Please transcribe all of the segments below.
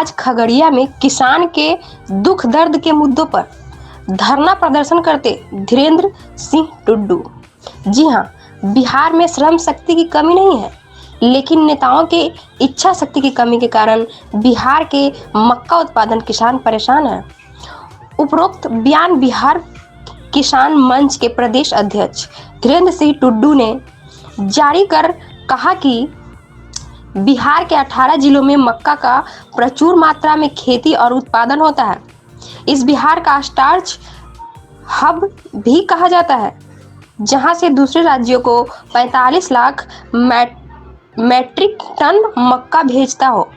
आज खगड़िया में किसान के दुख दर्द के मुद्दों पर धरना प्रदर्शन करते धीरेन्द्र सिंह टुड्डू। जी हाँ, बिहार में श्रम शक्ति की कमी नहीं है, लेकिन नेताओं के इच्छा शक्ति की कमी के कारण बिहार के मक्का उत्पादन किसान परेशान हैं। उपरोक्त बयान बिहार किसान मंच के प्रदेश अध्यक्ष धीरेन्द्र सिंह टुड्डू ने जारी कर कहा कि बिहार के 18 जिलों में मक्का का प्रचुर मात्रा में खेती और उत्पादन होता है। इस बिहार का स्टार्च हब भी कहा जाता है, जहां से दूसरे राज्यों को 45 लाख मैट्रिक टन मक्का भेजता हो।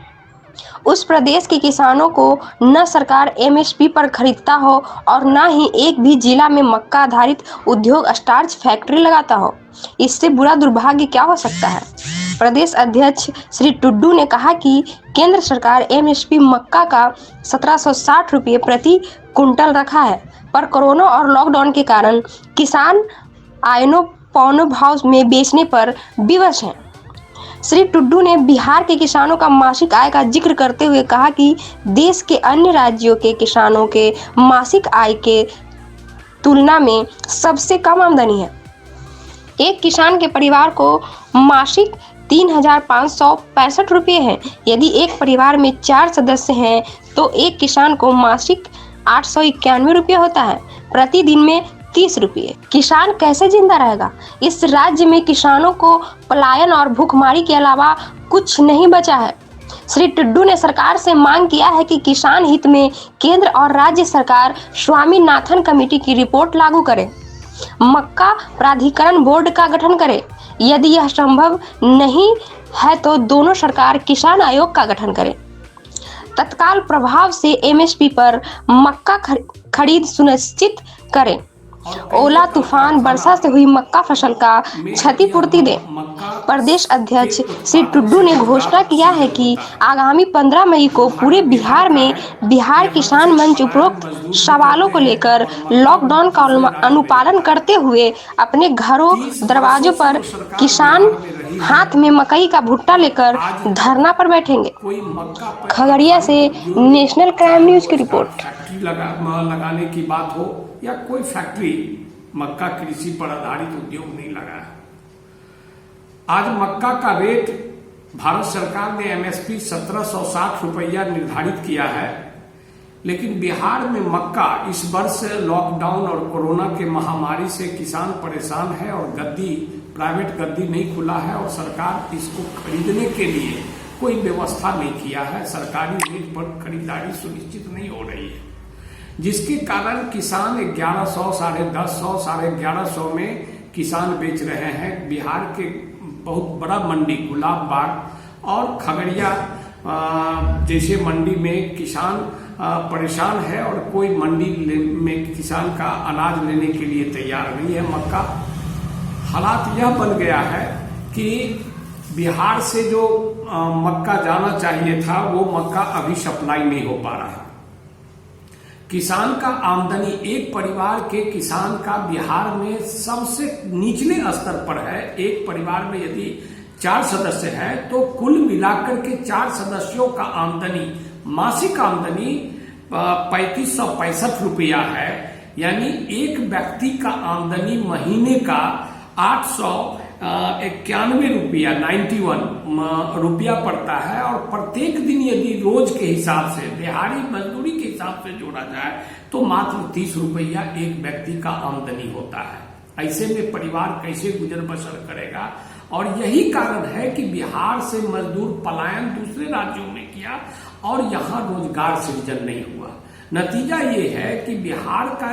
उस प्रदेश के किसानों को न सरकार एमएसपी पर खरीदता हो और न ही एक भी जिला में मक्का आधारित उद्योग स्टार्च फैक्ट्री लगाता हो। इससे बुरा दुर्भाग्य क्या हो सकता है। प्रदेश अध्यक्ष श्री टुड्डू ने कहा कि केंद्र सरकार एमएसपी मक्का का 1760 रुपये प्रति कुंटल रखा है, पर कोरोना और लॉकडाउन के कारण किसान आयनों पौने भाव में बेचने पर विवश हैं। श्री टुड्डू ने बिहार के किसानों का मासिक आय का जिक्र करते हुए कहा कि देश के अन्य राज्यों के किसानों के मासिक आय के तुलना में सबसे कम आमदनी है। एक किसान के परिवार को मासिक 3,565 रुपये है। यदि एक परिवार में 4 सदस्य हैं तो एक किसान को मासिक 891 रुपये होता है, प्रतिदिन में 30 रुपये। किसान कैसे जिंदा रहेगा। इस राज्य में किसानों को पलायन और भूखमरी के अलावा कुछ नहीं बचा है। श्री टुड्डू ने सरकार से मांग किया है कि किसान हित में केंद्र और राज्य सरकार स्वामीनाथन कमेटी की रिपोर्ट लागू करे, मक्का प्राधिकरण बोर्ड का गठन करे। यदि यह संभव नहीं है तो दोनों सरकार किसान आयोग का गठन करे। तत्काल प्रभाव से एमएसपी पर मक्का खरीद सुनिश्चित करें। ओला तूफान वर्षा से हुई मक्का फसल का क्षतिपूर्ति दें। प्रदेश अध्यक्ष श्री टुड्डू ने घोषणा किया है कि आगामी 15 मई को पूरे बिहार में बिहार किसान मंच उपरोक्त सवालों को लेकर लॉकडाउन का अनुपालन करते हुए अपने घरों दरवाजों पर किसान हाथ में मकई का भुट्टा लेकर धरना पर बैठेंगे। खगड़िया से नेशनल क्राइम न्यूज की रिपोर्ट। लगाने की बात हो या कोई फैक्ट्री, मक्का कृषि पर आधारित उद्योग नहीं लगा है। आज मक्का का रेट भारत सरकार ने एमएसपी 1760 रुपया निर्धारित किया है, लेकिन बिहार में मक्का इस वर्ष लॉकडाउन और कोरोना के महामारी से किसान परेशान है और प्राइवेट गद्दी नहीं खुला है और सरकार इसको खरीदने के लिए कोई व्यवस्था नहीं किया है। सरकारी रेट पर खरीदारी सुनिश्चित नहीं हो रही है, जिसके कारण किसान 1100, 1150, 1150 में किसान बेच रहे हैं। बिहार के बहुत बड़ा मंडी गुलाब बाग और खगड़िया जैसे मंडी में किसान परेशान है और कोई मंडी में किसान का अनाज लेने के लिए तैयार नहीं है। मक्का हालात यह बन गया है कि बिहार से जो मक्का जाना चाहिए था वो मक्का अभी सप्लाई नहीं हो पा रहा। किसान का आमदनी, एक परिवार के किसान का बिहार में सबसे निचले स्तर पर है। एक परिवार में यदि 4 सदस्य हैं तो कुल मिलाकर के 4 सदस्यों का आमदनी, मासिक आमदनी 3565 रुपया है। यानी एक व्यक्ति का आमदनी महीने का 891 रुपया 91 रुपया पड़ता है और प्रत्येक दिन यदि रोज के हिसाब से, दिहाड़ी मजदूरी के हिसाब से जोड़ा जाए तो मात्र 30 रुपया एक व्यक्ति का आमदनी होता है। ऐसे में परिवार कैसे गुजर बसर करेगा। और यही कारण है कि बिहार से मजदूर पलायन दूसरे राज्यों में किया और यहाँ रोजगार सृजन नहीं हुआ। नतीजा ये है कि बिहार का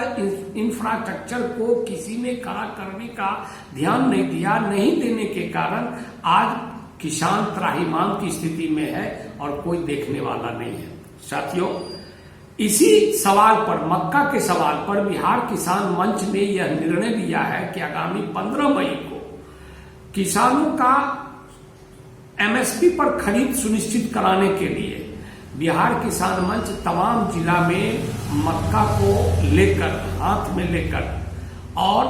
इंफ्रास्ट्रक्चर को किसी ने खड़ा करने का ध्यान नहीं दिया। नहीं देने के कारण आज किसान त्राहिमाम की स्थिति में है और कोई देखने वाला नहीं है। साथियों, इसी सवाल पर, मक्का के सवाल पर बिहार किसान मंच ने यह निर्णय लिया है कि आगामी 15 मई को किसानों का एमएसपी पर खरीद सुनिश्चित कराने के लिए बिहार किसान मंच तमाम जिला में मक्का को लेकर, हाथ में लेकर और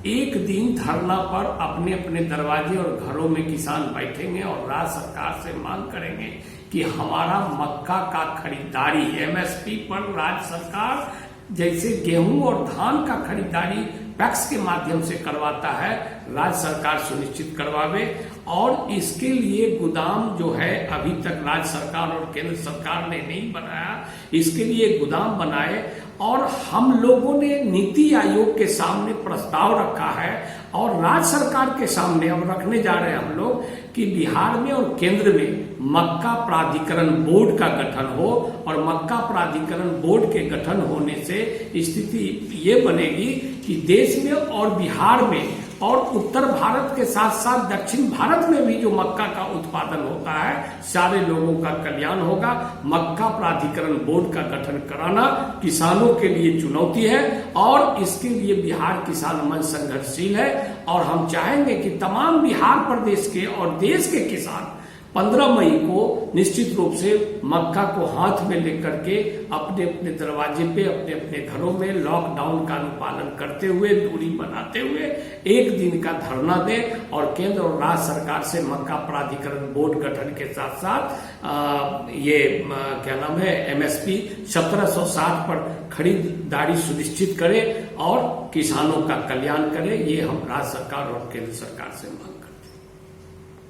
एक दिन धरना पर अपने अपने दरवाजे और घरों में किसान बैठेंगे और राज्य सरकार से मांग करेंगे कि हमारा मक्का का खरीदारी एमएसपी पर राज्य सरकार जैसे गेहूं और धान का खरीदारी पैक्स के माध्यम से करवाता है, राज्य सरकार सुनिश्चित करवावे। और इसके लिए गोदाम जो है अभी तक राज्य सरकार और केंद्र सरकार ने नहीं बनाया, इसके लिए गोदाम बनाए। और हम लोगों ने नीति आयोग के सामने प्रस्ताव रखा है और राज्य सरकार के सामने अब रखने जा रहे हैं हम लोग कि बिहार में और केंद्र में मक्का प्राधिकरण बोर्ड का गठन हो। और मक्का प्राधिकरण बोर्ड के गठन होने से स्थिति ये बनेगी कि देश में और बिहार में और उत्तर भारत के साथ साथ दक्षिण भारत में भी जो मक्का का उत्पादन होता है सारे लोगों का कल्याण होगा। मक्का प्राधिकरण बोर्ड का गठन कराना किसानों के लिए चुनौती है और इसके लिए बिहार किसान मंच संघर्षशील है। और हम चाहेंगे कि तमाम बिहार प्रदेश के और देश के किसान 15 मई को निश्चित रूप से मक्का को हाथ में लेकर के अपने अपने दरवाजे पे अपने अपने घरों में लॉकडाउन का अनुपालन करते हुए, दूरी बनाते हुए एक दिन का धरना दें और केंद्र और राज्य सरकार से मक्का प्राधिकरण बोर्ड गठन के साथ साथ ये क्या नाम है एमएसपी 1760 पर खरीदारी सुनिश्चित करें और किसानों का कल्याण करें। ये हम राज्य सरकार और केंद्र सरकार से मांग